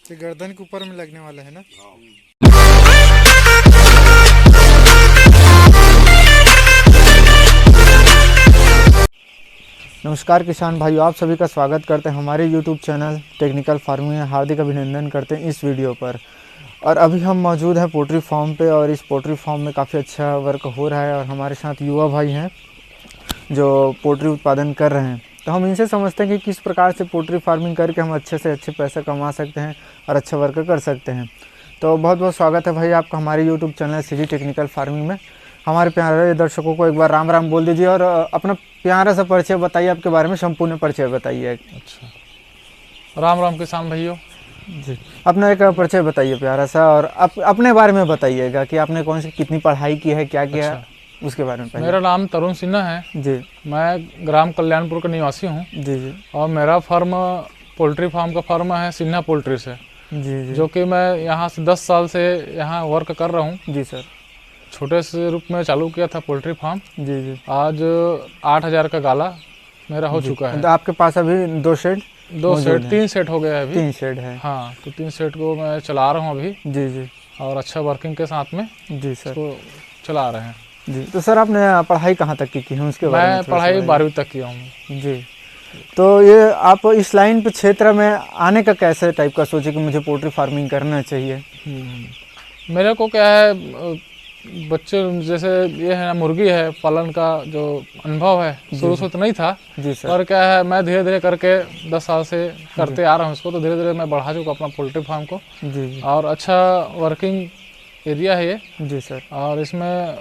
ये गर्दन के ऊपर में लगने वाला है ना। नमस्कार किसान भाइयों, आप सभी का स्वागत करते हैं हमारे YouTube चैनल टेक्निकल फार्मिंग में। हार्दिक अभिनंदन करते हैं इस वीडियो पर। और अभी हम मौजूद हैं पोल्ट्री फार्म पे और इस पोल्ट्री फार्म में काफ़ी अच्छा वर्क हो रहा है और हमारे साथ युवा भाई हैं जो पोल्ट्री उत्पादन कर रहे हैं। तो हम इनसे समझते हैं कि किस प्रकार से पोल्ट्री फार्मिंग करके हम अच्छे से अच्छे पैसा कमा सकते हैं और अच्छा वर्क कर सकते हैं। तो बहुत बहुत स्वागत है भाई आपका हमारे YouTube channel CG technical farming में। हमारे प्यारे दर्शकों को एक बार राम राम बोल दीजिए और अपना प्यारा सा परिचय बताइए, आपके बारे में संपूर्ण परिचय बताइए। अच्छा, राम राम किसान भाइयों जी, अपना एक परिचय बताइए प्यारा सा और अपने बारे में बताइएगा कि आपने कौन सी कितनी पढ़ाई की है, क्या किया है, उसके बारे में पहले। मेरा नाम तरुण सिन्हा है जी। मैं ग्राम कल्याणपुर का निवासी हूँ। जी जी। और मेरा फार्म पोल्ट्री फार्म का फार्म है सिन्हा पोल्ट्री से। जी जी। जो कि मैं यहाँ से 10 साल से यहाँ वर्क कर रहा हूँ। जी सर। छोटे से रूप में चालू किया था पोल्ट्री फार्म। जी जी। आज 8,000 का गाला मेरा हो चुका है। तो आपके पास अभी दो शेड 3 सेट हो गया है अभी। 3 शेड है। हाँ, तो 3 सेट को मैं चला रहा हूँ अभी। जी जी। और अच्छा वर्किंग के साथ में जी सर इसको चला रहे हैं। जी। तो सर आपने पढ़ाई कहाँ तक की है उसके बारे में? मैं पढ़ाई 12वीं तक किया हूँ। जी। तो ये आप इस लाइन पे क्षेत्र में आने का कैसे टाइप का सोचे कि मुझे पोल्ट्री फार्मिंग करना चाहिए? मेरे को क्या है, बच्चे जैसे ये है ना, मुर्गी है पालन का जो अनुभव है शुरू से तो नहीं था। जी सर। और क्या है, मैं धीरे धीरे करके 10 साल से करते आ रहा हूँ इसको, तो धीरे धीरे मैं बढ़ा चुका अपना पोल्ट्री फार्म को। जी। और अच्छा वर्किंग एरिया है ये। जी सर। और इसमें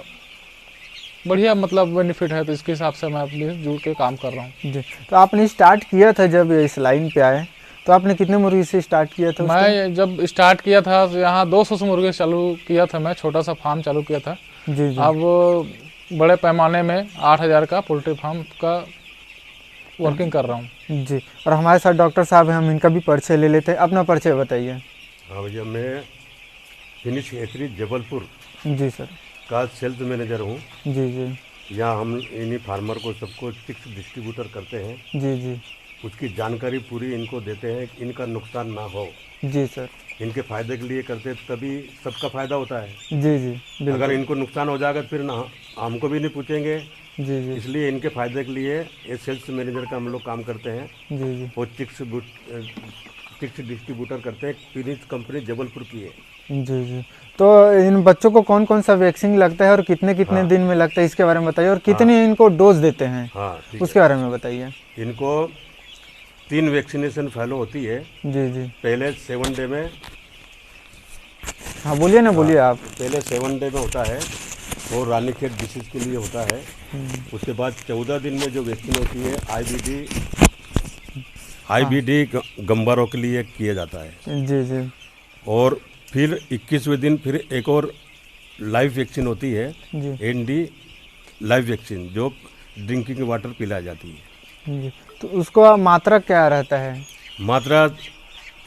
बढ़िया मतलब बेनिफिट है, तो इसके हिसाब से मैं अपनी जुड़ के काम कर रहा हूँ। जी। तो आपने स्टार्ट किया था जब इस लाइन पे आए तो आपने कितने मुर्गी से स्टार्ट किया था? मैं जब स्टार्ट किया था तो यहाँ 200 से मुर्गे चालू किया था, मैं छोटा सा फार्म चालू किया था। जी जी। अब बड़े पैमाने में 8,000 का पोल्ट्री फार्म का वर्किंग कर रहा हूँ। जी। और हमारे साथ डॉक्टर साहब हैं, हम इनका भी परिचय ले लेते हैं। अपना परिचय बताइए। हाँ भैया, मैं फिनिश एथरी जबलपुर जी सर। का सेल्स मैनेजर हूँ। जी जी। यहाँ हम इन्हीं फार्मर को सबको चिक्स डिस्ट्रीब्यूटर करते हैं। जी जी। उसकी जानकारी पूरी इनको देते हैं, इनका नुकसान ना हो। जी सर। इनके फायदे के लिए करते हैं, तभी सबका फायदा होता है। जी जी बिल्कुल। अगर इनको नुकसान हो जाएगा फिर ना हमको भी नहीं पूछेंगे। जी जी। इसलिए इनके फायदे के लिए ये सेल्स मैनेजर का हम लोग काम करते हैं। जी जी। वो चिक्स डिस्ट्रीब्यूटर करते हैं। फिनिश कंपनी जबलपुर की है। जी जी। तो इन बच्चों को कौन कौन सा वैक्सीन लगता है और कितने कितने दिन में लगता है, इसके बारे में बताइए। और कितने इनको डोज देते हैं? हाँ, उसके बारे में बताइए। इनको 3 वैक्सीनेशन फॉलो होती है। जी जी। पहले 7 डे में। हाँ बोलिए ना, बोलिए आप। पहले 7 डे में होता है, वो रानीखेत डिसीज के लिए होता है। उसके बाद 14 दिन में जो वैक्सीन होती है आईबीडी गंबारों के लिए किया जाता है। जी जी। और फिर 21वें दिन फिर एक और लाइव वैक्सीन होती है, जी एनडी लाइव वैक्सीन, जो ड्रिंकिंग वाटर पिलाई जाती है। जी। तो उसको मात्रा क्या रहता है? मात्रा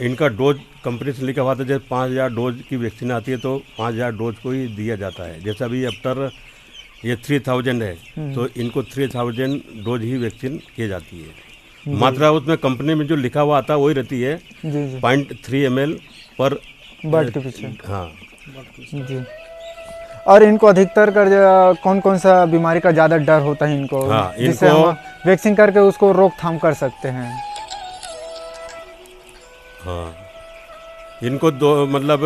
इनका डोज कंपनी से लिखा हुआ था, जैसे 5,000 डोज की वैक्सीन आती है तो 5,000 डोज को ही दिया जाता है। जैसा अभी आफ्टर ये 3,000 है तो इनको 3,000 डोज ही वैक्सीन की जाती है। मात्रा उसमें कंपनी में जो लिखा हुआ आता है वही रहती है। जी जी। 0.3 ml पर बर्ड के पीछे। हाँ जी। और इनको अधिकतर कर कौन कौन सा बीमारी का ज़्यादा डर होता है इनको? हाँ, जिससे हम वैक्सीन करके उसको रोकथाम कर सकते हैं। हाँ, इनको दो मतलब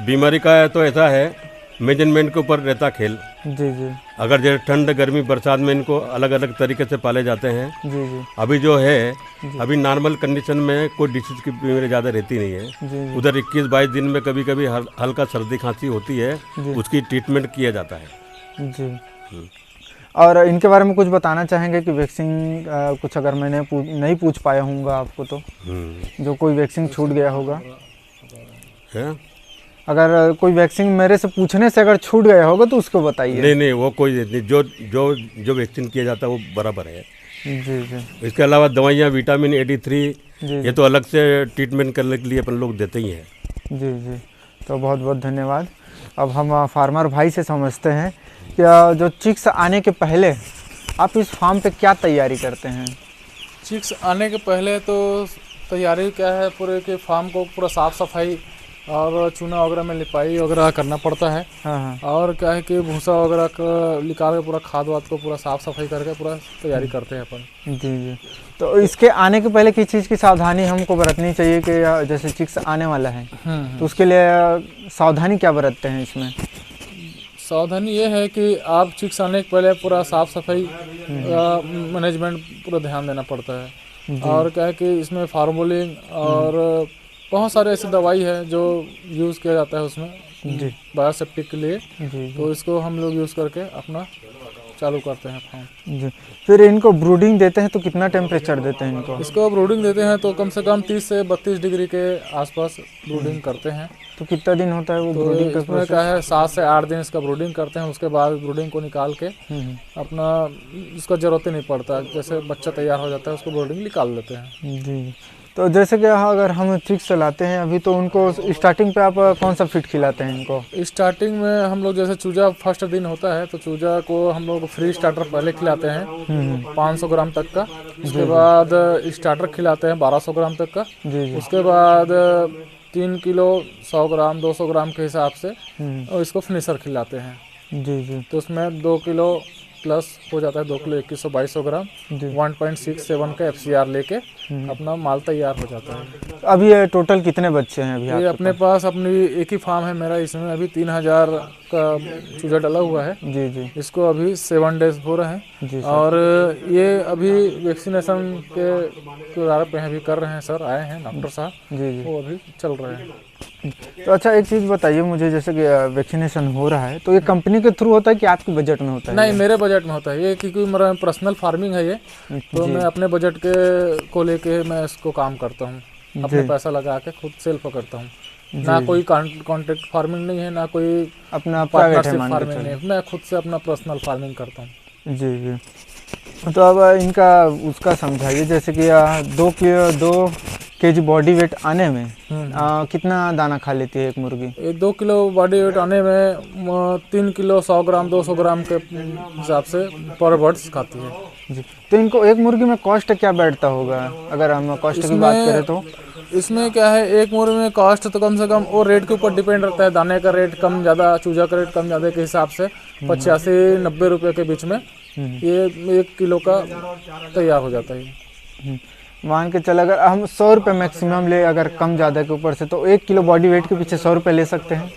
बीमारी का है तो ऐसा है, मेजरमेंट के ऊपर रहता खेल। जी जी। अगर जैसे ठंड गर्मी बरसात में इनको अलग अलग तरीके से पाले जाते हैं। जी जी। अभी जो है अभी नॉर्मल कंडीशन में कोई डिसीज की बीमारी ज़्यादा रहती नहीं है। जी। उधर 21-22 दिन में कभी कभी हल्का सर्दी खांसी होती है, उसकी ट्रीटमेंट किया जाता है। जी। और इनके बारे में कुछ बताना चाहेंगे कि वैक्सीन कुछ अगर मैंने नहीं पूछ पाया हूँगा आपको तो जो कोई वैक्सीन छूट गया होगा है? अगर कोई वैक्सीन मेरे से पूछने से अगर छूट गया होगा तो उसको बताइए। नहीं नहीं, वो कोई नहीं, जो जो जो वैक्सीन किया जाता है वो बराबर है। जी जी। इसके अलावा दवाइयाँ विटामिन 83 जी। ये तो अलग से ट्रीटमेंट करने के लिए अपन लोग देते ही हैं। जी जी। तो बहुत बहुत धन्यवाद। अब हम फार्मर भाई से समझते हैं कि जो चिक्स आने के पहले आप इस फार्म पे क्या तैयारी करते हैं? चिक्स आने के पहले तो तैयारी क्या है, पूरे के फार्म को पूरा साफ सफाई और चूना वगैरह में लिपाई वगैरह करना पड़ता है। हाँ हाँ। और क्या है कि भूसा वगैरह का निकाल के पूरा खाद वाद को पूरा साफ सफाई करके पूरा तैयारी करते हैं अपन। जी जी। तो इसके आने के पहले किस चीज़ की सावधानी हमको बरतनी चाहिए कि जैसे चिक्स आने वाला है तो उसके लिए सावधानी क्या बरतते हैं इसमें? सावधानी ये है कि आप चिक्स आने के पहले पूरा साफ सफाई मैनेजमेंट पूरा ध्यान देना पड़ता है। और क्या है कि इसमें फार्मोलिन और बहुत सारे ऐसी दवाई है जो यूज़ किया जाता है उसमें जी बायोसेप्टिक के लिए। जी तो इसको हम लोग यूज़ करके अपना चालू करते हैं फार्म। जी। फिर इनको ब्रूडिंग देते हैं तो कितना टेम्परेचर देते हैं इनको? इसको ब्रूडिंग देते हैं तो कम से कम 30 से 32 डिग्री के आसपास ब्रूडिंग करते हैं। तो कितना दिन होता है वो तो ब्रूडिंग का इसमें क्या है 7 से 8 दिन इसका ब्रूडिंग करते हैं। उसके बाद ब्रूडिंग को निकाल के अपना इसका ज़रूरत ही नहीं पड़ता, जैसे बच्चा तैयार हो जाता है उसको ब्रूडिंग निकाल लेते हैं। जी। तो जैसे कि अगर हम चिक्स चलाते हैं अभी तो उनको स्टार्टिंग पे आप कौन सा फीड खिलाते हैं इनको? स्टार्टिंग में हम लोग जैसे चूजा फर्स्ट दिन होता है तो चूजा को हम लोग फ्री स्टार्टर पहले खिलाते हैं 500 ग्राम तक का। उसके बाद स्टार्टर खिलाते हैं 1200 ग्राम तक का। जी जी। उसके बाद 3 किलो 100 ग्राम 200 ग्राम के हिसाब से और इसको फिनिशर खिलाते हैं। जी जी। तो उसमें 2 किलो प्लस हो जाता है, 2 किलो 2100 ग्राम 1.67 का FCR लेके अपना माल तैयार हो जाता है। अभी ये टोटल कितने बच्चे हैं अभी ये आपके अपने पास अपनी एक ही फार्म है मेरा, इसमें अभी 3000 का चूजा डला हुआ है। जी जी। इसको अभी 7 डेज हो रहे हैं। जी सर। और ये अभी वैक्सीनेशन के किनारे पे अभी कर रहे हैं सर, आए हैं डॉक्टर साहब, जी जी। वो अभी चल रहे हैं। तो अच्छा एक चीज़ बताइए मुझे, जैसे कि वैक्सीनेशन हो रहा है तो ये कंपनी के थ्रू होता है कि आपके बजट में होता है? नहीं, मेरे बजट में होता है ये, क्योंकि मेरा पर्सनल फार्मिंग है ये, तो मैं अपने बजट के को लेके मैं इसको काम करता हूँ, अपने पैसा लगा के खुद सेल्फ करता हूँ। ना कोई कॉन्ट्रैक्ट फार्मिंग नहीं है, ना कोई अपना प्राइवेट है फार्मिंग नहीं है, मैं खुद से अपना पर्सनल फार्मिंग करता हूँ। जी जी। तो अब इनका उसका समझाइए, जैसे कि 2 केजी बॉडी वेट आने में कितना दाना खा लेती है एक मुर्गी? 2 किलो बॉडी वेट आने में 3 किलो 100 ग्राम 200 ग्राम के हिसाब से पर बर्ड्स खाती है। जी। तो इनको एक मुर्गी में कॉस्ट क्या बैठता होगा अगर हम कॉस्ट की बात करें तो? इसमें क्या है, एक मुर्गी में कॉस्ट तो कम से कम और रेट के ऊपर डिपेंड रहता है। दाने का रेट कम ज़्यादा, चूजा का रेट कम ज़्यादा के हिसाब से 85-90 रुपये के बीच में ये 1 किलो का तैयार हो जाता है। मान के चल अगर हम 100 रुपये मैक्सिमम ले, अगर कम ज़्यादा के ऊपर से, तो 1 किलो बॉडी वेट के पीछे 100 रुपये ले सकते हैं,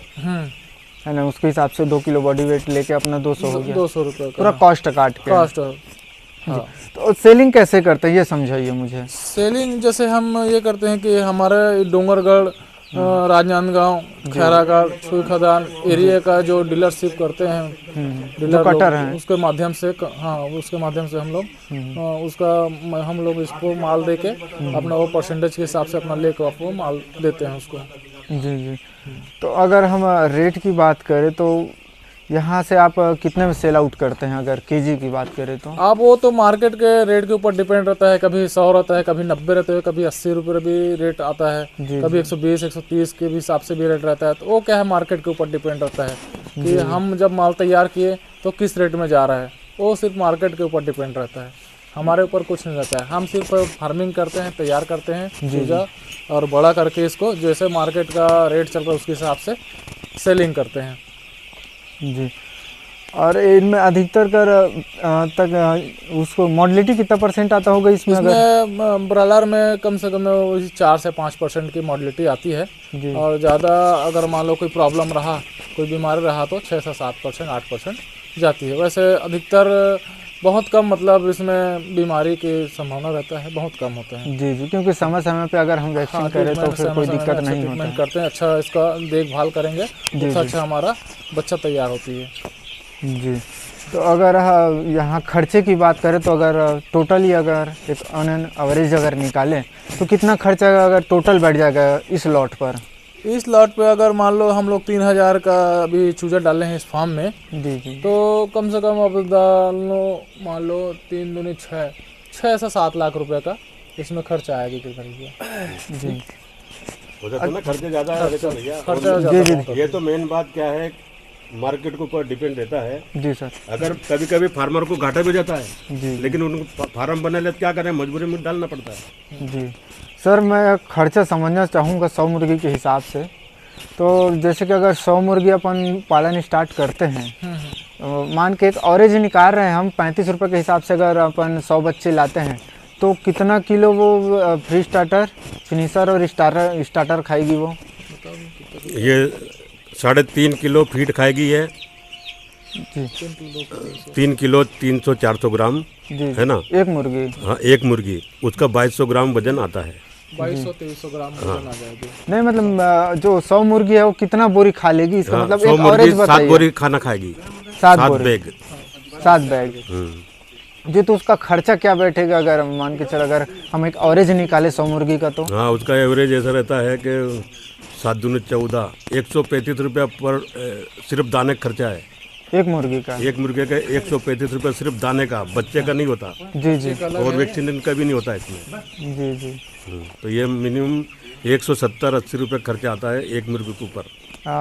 है ना? उसके हिसाब से 2 किलो बॉडी वेट लेके अपना 200 हो गया, 200 रुपये पूरा कॉस्ट काट के। कॉस्ट। हाँ। तो सेलिंग कैसे करते हैं ये समझाइए मुझे। सेलिंग जैसे हम ये करते हैं कि हमारे डोंगरगढ़, राजनांदगांव, खैरागढ़, छुई खदान एरिया का जो डीलरशिप करते हैं, डीलर कटर हैं, उसके माध्यम से, हाँ उसके माध्यम से हम लोग हम लोग इसको माल देके अपना वो परसेंटेज के हिसाब से अपना लेकर आपको माल देते हैं उसको। जी जी। तो अगर हम रेट की बात करें तो यहाँ से आप कितने में सेल आउट करते हैं अगर केजी की बात करें तो? आप वो तो मार्केट के रेट के ऊपर डिपेंड रहता है, कभी 100 रहता है, कभी 90 रहता है, कभी 80 रुपये भी रेट आता है, कभी 120-130 के भी हिसाब से भी रेट रहता है। तो वो क्या है, मार्केट के ऊपर डिपेंड रहता है कि हम जब माल तैयार किए तो किस रेट में जा रहा है, वो सिर्फ मार्केट के ऊपर डिपेंड रहता है, हमारे ऊपर कुछ नहीं रहता है। हम सिर्फ फार्मिंग करते हैं, तैयार करते हैं चूजा और बड़ा करके इसको जैसे मार्केट का रेट चल रहा है उसके हिसाब से सेलिंग करते हैं। जी। और इनमें अधिकतर कर तक उसको मॉडलिटी कितना परसेंट आता होगा इसमें? इसमें ब्रॉयलर में कम से कम 4 से 5% की मॉडलिटी आती है, और ज़्यादा अगर मान लो कोई प्रॉब्लम रहा, कोई बीमारी रहा तो 6 से 7%, 8% जाती है। वैसे अधिकतर बहुत कम, मतलब इसमें बीमारी की संभावना रहता है, बहुत कम होता है। जी जी। क्योंकि समय समय पे अगर हम वैक्सीन करें तो फिर कोई दिक्कत नहीं होता है। करते हैं, अच्छा इसका देखभाल करेंगे तो अच्छा हमारा बच्चा तैयार होती है। जी। तो अगर यहाँ खर्चे की बात करें तो अगर टोटली अगर एक ऑन एन एवरेज अगर निकालें तो कितना खर्चा अगर टोटल बैठ जाएगा इस लॉट पर? इस लॉट पे अगर मान लो हम लोग 3000 का अभी चूजा डाले हैं इस फार्म में, जी जी, तो कम से कम अब मान लो 3 दूनी 6 से 7 लाख रुपए का इसमें खर्चा आएगा करीब। जी। तो ना खर्चे ज़्यादा है भैया। खर्चा ज़्यादा। ये तो मेन बात क्या है मार्केट के ऊपर डिपेंड रहता है। जी सर। अगर कभी कभी फार्मर को घाटा भी हो जाता है जी लेकिन उनको फार्म बना ले तो क्या करें, मजबूरी में डालना पड़ता है। जी सर, मैं खर्चा समझना चाहूँगा 100 मुर्गी के हिसाब से। तो जैसे कि अगर 100 मुर्गी अपन पालन स्टार्ट करते हैं, मान के एक एवरेज निकाल रहे हैं हम 35 रुपये के हिसाब से, अगर अपन 100 बच्चे लाते हैं तो कितना किलो वो फ्री स्टार्टर, फिनिशर और स्टार्टर खाएगी वो? ये 3.5 किलो फीड खाएगी है। जी 3 किलो 300-400 ग्राम जी है ना। एक मुर्गी? हाँ, एक मुर्गी, उसका 2200 ग्राम वजन आता है। 2200-2300 ग्राम वजन आ जाएगी। नहीं मतलब जो 100 मुर्गी है वो कितना बोरी खा लेगी इसका? हाँ, मतलब 100 एक मुर्गी एवरेज 7 बताइए। बोरी खाना खाएगी। 7 7 बोरी, बैग। 7 बैग जी। तो उसका खर्चा क्या बैठेगा अगर मान के चल, अगर हम एक एवरेज निकाले 100 मुर्गी का? तो हाँ, उसका एवरेज ऐसा रहता है कि 7 दूनी 14, 135 रुपया पर सिर्फ दाने का खर्चा है। एक मुर्गी का? एक मुर्गे का 135 रुपया सिर्फ दाने का, बच्चे का नहीं होता जी जी और वैक्सीन का भी नहीं होता इसमें। जी जी। तो ये मिनिमम 170-80 रुपये खर्चा आता है एक मुर्गी के ऊपर।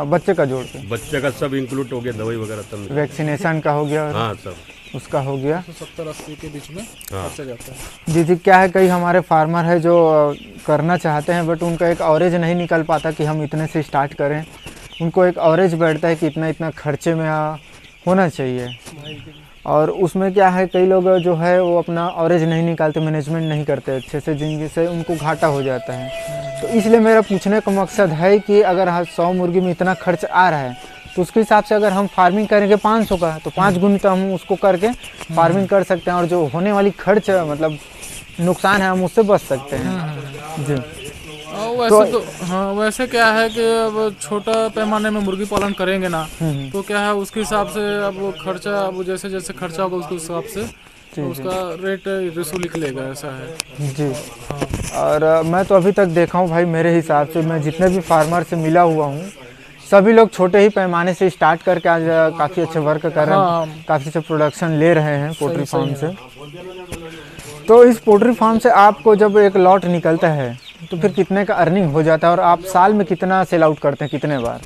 बच्चे का जोड़ के? बच्चे का सब इंक्लूड हो गया, दवाई वगैरह सब। वैक्सीनेशन का हो गया? हाँ, सब उसका हो गया। 70-80 के बीच में खर्चा जाता है। जी जी। क्या है, कई हमारे फार्मर है जो करना चाहते हैं बट उनका एक एवरेज नहीं निकल पाता कि हम इतने से स्टार्ट करें। उनको एक एवरेज बैठता है कि इतना इतना खर्चे में होना चाहिए, और उसमें क्या है, कई लोग जो है वो अपना एवरेज नहीं निकालते, मैनेजमेंट नहीं करते अच्छे से, जिनकी से उनको घाटा हो जाता है। तो इसलिए मेरा पूछने का मकसद है कि अगर 100 मुर्गी में इतना खर्च आ रहा है तो उसके हिसाब से अगर हम फार्मिंग करेंगे 500 का तो 5 गुनी तो हम उसको करके फार्मिंग कर सकते हैं, और जो होने वाली खर्च मतलब नुकसान है हम उससे बच सकते हैं। जी। वैसे तो हाँ, वैसे क्या है कि अब छोटा पैमाने में मुर्गी पालन करेंगे ना तो क्या है उसके हिसाब से अब खर्चा, अब जैसे जैसे खर्चा होगा उसके हिसाब से तो उसका रेट रिसू लिख लेगा, ऐसा है जी। और मैं तो अभी तक देखा हूँ भाई, मेरे हिसाब से मैं जितने भी फार्मर से मिला हुआ हूँ सभी लोग छोटे ही पैमाने से स्टार्ट करके आज काफ़ी अच्छे वर्क कर रहे हैं, काफ़ी अच्छे प्रोडक्शन ले रहे हैं पोल्ट्री फार्म से। तो इस पोल्ट्री फार्म से आपको जब एक लॉट निकलता है तो फिर कितने का अर्निंग हो जाता है, और आप साल में कितना सेल आउट करते हैं, कितने बार?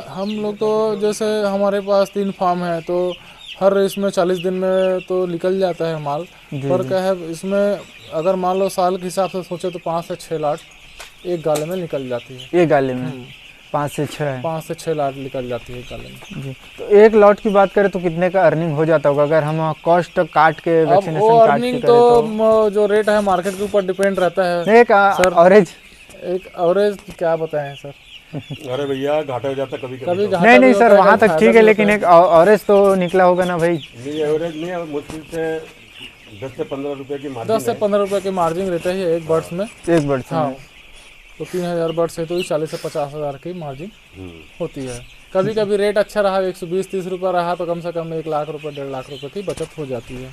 हम लोग तो जैसे हमारे पास 3 फार्म है तो हर इसमें 40 दिन में तो निकल जाता है माल। पर क्या है इसमें अगर मान लो साल के हिसाब से सोचे तो 5 से 6 लाख एक गाले में निकल जाती है। एक गाले में 5 से 6 लाख निकल जाती है एक गाले में जी। तो एक लॉट की बात करें तो कितने का अर्निंग हो जाता होगा अगर हम कॉस्ट काट के वैक्सीनेशन काट के अर्निंग करें तो जो रेट है मार्केट के ऊपर डिपेंड रहता है। एक एवरेज? एक एवरेज क्या बताएं सर? अरे भैया घाटा हो जाता कभी कभी नहीं नहीं सर, वहाँ तक ठीक है, लेकिन एक एवरेज तो निकला होगा ना भाई। नहीं, एवरेज नहीं है, मुश्किल से 10 से 15 रुपए की मार्जिन 10 से 15 रुपए की मार्जिन रहता है एक बर्ड्स में। एक बर्ड्स हाँ, में तो 3000 बर्ड्स है तो 40 से 50 हज़ार की मार्जिन होती है। कभी कभी रेट अच्छा रहा 120-30 रुपये रहा तो कम से कम 1 लाख रुपए 1.5 लाख रुपए की बचत हो जाती है।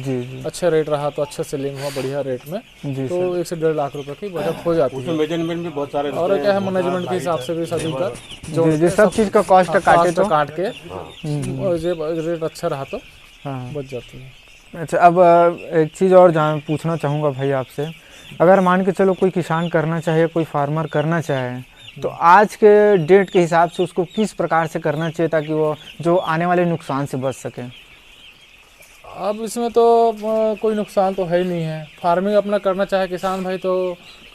जी जी। अच्छा रेट रहा तो अच्छा सेलिंग हुआ बढ़िया रेट में जी तो 1 से 1.5 लाख रुपए की बचत हो जाती है। उसमें मैनेजमेंट भी बहुत सारे और क्या है मैनेजमेंट के हिसाब से भी सभी का जी जी, सब चीज़ का कॉस्ट काटे तो काट के रेट अच्छा रहा तो हाँ। बच जाती है। अच्छा, अब एक चीज़ और पूछना चाहूँगा भाई आपसे, अगर मान के चलो कोई किसान करना चाहे, कोई फार्मर करना चाहे तो आज के डेट के हिसाब से उसको किस प्रकार से करना चाहिए ताकि वो जो आने वाले नुकसान से बच सके? अब इसमें तो कोई नुकसान तो है ही नहीं है। फार्मिंग अपना करना चाहे किसान भाई तो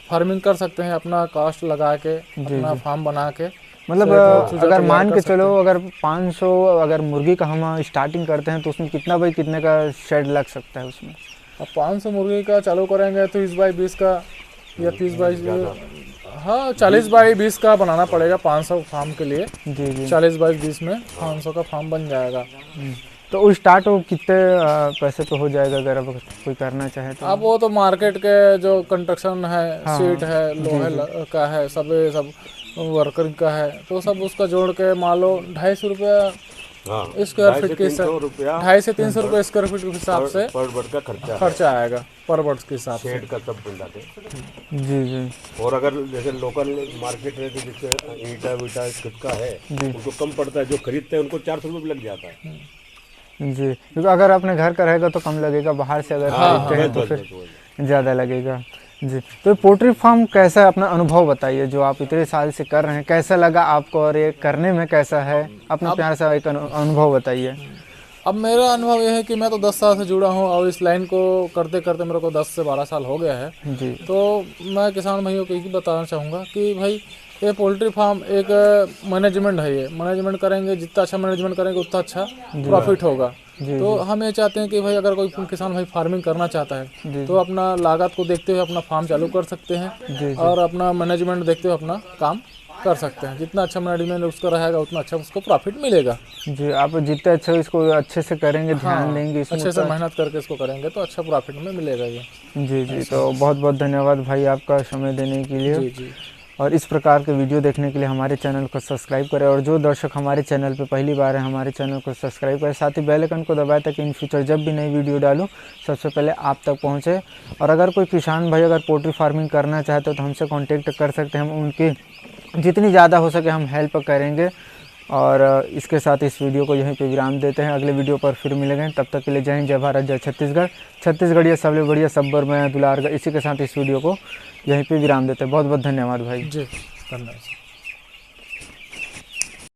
फार्मिंग कर सकते हैं अपना कॉस्ट लगा के, अपना फार्म बना के। मतलब अगर मान के चलो अगर 500 अगर मुर्गी का हम स्टार्टिंग करते हैं तो उसमें कितना बाई कितने का शेड लग सकता है उसमें? अब 500 मुर्गी का चालू करेंगे तो 20x20 का या 30x, हाँ 40x20 का बनाना पड़ेगा 500 फार्म के लिए। जी जी। 40x20 में 500 का फार्म बन जाएगा। तो वो स्टार्ट हो कितने पैसे तो हो जाएगा अगर अब कोई करना चाहे तो? अब वो तो मार्केट के जो कंस्ट्रक्शन है, सीट है, लोहे का है, सब वर्कर का है तो सब उसका जोड़ के मान लो 250 रुपया स्क्वायर फीट के हिसाब 250 से 300 रुपये स्क्वायर फीट के हिसाब से पर बर्ड का खर्चा आएगा पर बर्ड के हिसाब से। शेड का सब बन जाते। जी जी। और अगर जैसे लोकल मार्केट है तो जैसे ईटा वीटा खुद का है उनको कम पड़ता है, जो खरीदते हैं उनको 400 रुपये भी लग जाता है। जी, क्योंकि अगर अपने घर का रहेगा तो कम लगेगा, बाहर से अगर खरीदते हैं तो फिर ज़्यादा लगेगा। जी। तो पोल्ट्री फार्म कैसा है, अपना अनुभव बताइए, जो आप इतने साल से कर रहे हैं, कैसा लगा आपको और ये करने में कैसा है, अपना प्यार सा एक अनुभव बताइए। अब मेरा अनुभव ये है कि मैं तो 10 साल से जुड़ा हूँ और इस लाइन को करते करते मेरे को 10 से 12 साल हो गया है। जी। तो मैं किसान भाइयों को यही बताना चाहूँगा कि भाई ये पोल्ट्री फार्म एक मैनेजमेंट है। ये मैनेजमेंट करेंगे, जितना अच्छा मैनेजमेंट करेंगे उतना अच्छा प्रॉफिट होगा। तो हम ये चाहते हैं कि भाई अगर कोई किसान भाई फार्मिंग करना चाहता है तो अपना लागत को देखते हुए अपना फार्म चालू कर सकते हैं और अपना मैनेजमेंट देखते हुए अपना काम कर सकते हैं। जितना अच्छा मैनेजमेंट उसका रहेगा उतना अच्छा उसको प्रॉफिट मिलेगा। जी, आप जितना अच्छा इसको अच्छे से करेंगे, ध्यान देंगे इसमें, अच्छे से मेहनत करके इसको करेंगे तो अच्छा प्रॉफिट में मिलेगा ये। जी जी। तो बहुत बहुत धन्यवाद भाई आपका समय देने के लिए। जी जी। और इस प्रकार के वीडियो देखने के लिए हमारे चैनल को सब्सक्राइब करें, और जो दर्शक हमारे चैनल पर पहली बार है हमारे चैनल को सब्सक्राइब करें, साथ ही बेल आइकन को दबाएं ताकि इन फ्यूचर जब भी नई वीडियो डालूं सबसे पहले आप तक पहुंचे। और अगर कोई किसान भाई अगर पोल्ट्री फार्मिंग करना चाहते हो तो हमसे कांटेक्ट कर सकते हैं, हम उनकी जितनी ज़्यादा हो सके हम हेल्प करेंगे। और इसके साथ इस वीडियो को यहीं पे विराम देते हैं, अगले वीडियो पर फिर मिलेंगे। तब तक के लिए जय हिंद, जय भारत, जय छत्तीसगढ़। छत्तीसगढ़िया सबले बढ़िया, सब्बर में दुलार। इसी के साथ इस वीडियो को यहीं पे विराम देते हैं। बहुत बहुत धन्यवाद भाई। जी धन्यवाद।